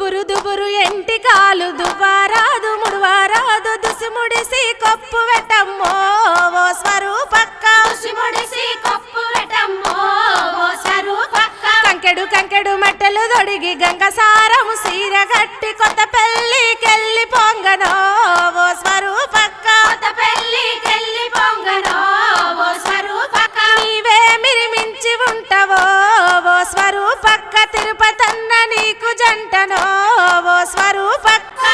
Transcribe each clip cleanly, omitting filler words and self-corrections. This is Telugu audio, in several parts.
దుబురు దుబురు ఎంటికాలు దువ్వారాదు ముడువారాదు దుసిముడిసి కొప్పు వెటమ్మో ఓ స్వరూపక్క దుసిముడిసి కొప్పు వెటమ్మో ఓ స్వరూపక్క కంకెడు కంకెడు మెట్టెలు దొడిగి గంగసారము సీర గట్టి కొత్త పెళ్ళికెళ్ళి పొంగనో ఓ స్వరూపక్క కొత్త పెళ్ళికెళ్ళి పొంగనో ఓ స్వరూపక్క నీవే మిరిమించి ఉంటావో ఓ స్వరూపక్క తిరుపతన్న నీకు జంటనో ఓ స్వరూపక్క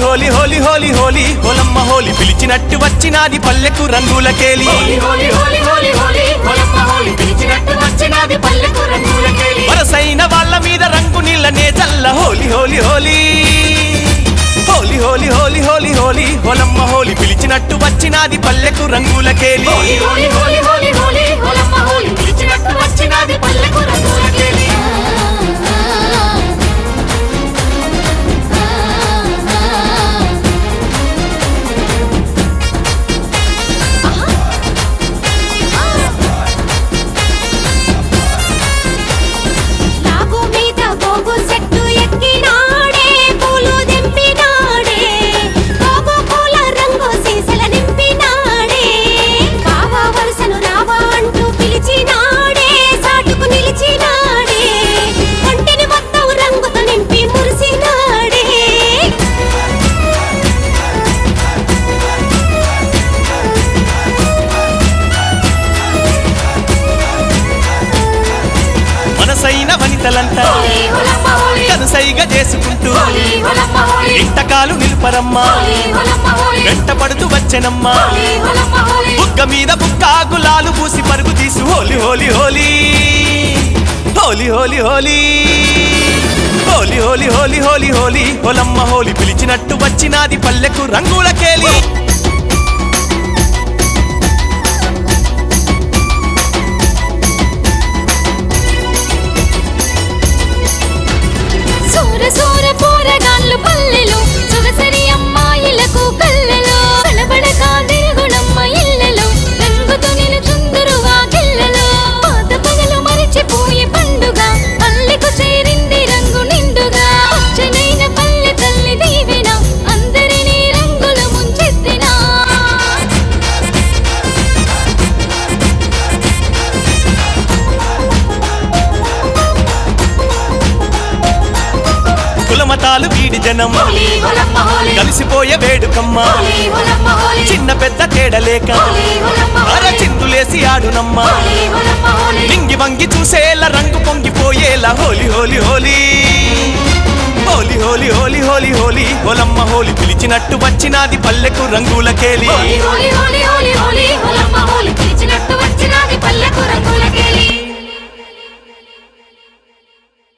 హోలీ హోలీ హోలీ హోలీ హోలమ్మ హోలీ పిలిచినట్టు వచ్చినాది పల్లెకు రంగులకేలి వరసైన వాళ్ళ మీద రంగు నీళ్ళనే చల్ల హోలీ హోలీ హోలీ హోలీ హోలీ హోలీ హోలీ హోలీ హోలమ్మ హోలీ పిలిచినట్టు వచ్చినాది పల్లెకు రంగులకేలి మనసైన వనితలంతా కనుసైగా చేసుకుంటూ ఇంటకాలు నిలుపరమ్మా వెంటపడుతూ వచ్చెనమ్మా బుగ్గ మీద బుక్క గులాలు పూసి పరుగు తీసు హోలీ హోలీ హోలీ హోలీ హోలీ హోలీ హోలీ హోలీ హోలీ హోలీ హోలీ హోలమ్మ హోలీ పిలిచినట్టు వచ్చినాది పల్లెకు రంగులకేలి సోర పోరగాళ్ళు పల్లెలు సొగసరి అమ్మాయిలకు కళ్ళలో కనబడక తిరుగునమ్మ ఇళ్ళలో రంగుతో నిలుచుందురుగా గిళ్ళలో పాత పగలు మరిచిపోయే పండుగ పల్లెకు చేరింది రంగు నిండుగా అచ్చనైన పల్లె తల్లి దీవెన అందరినీ రంగుల ముంచెత్తినా కులమతాలు వీడి జనం కలిసిపోయే వేడుకమ్మ చిన్న పెద్ద తేడలేక అర చిందులేసి ఆడునమ్మా నింగి వంగి చూసేలా రంగు పొంగిపోయేలా హోలీ హోలీ హోలీ హోలీ హోలీ హోలీ హోలీ హోలీ హోలమ్మ హోలీ పిలిచినట్టు వచ్చినాది పల్లెకు రంగులకేలి పిలిచినట్టు వచ్చినాది పల్లెకు రంగులకేలి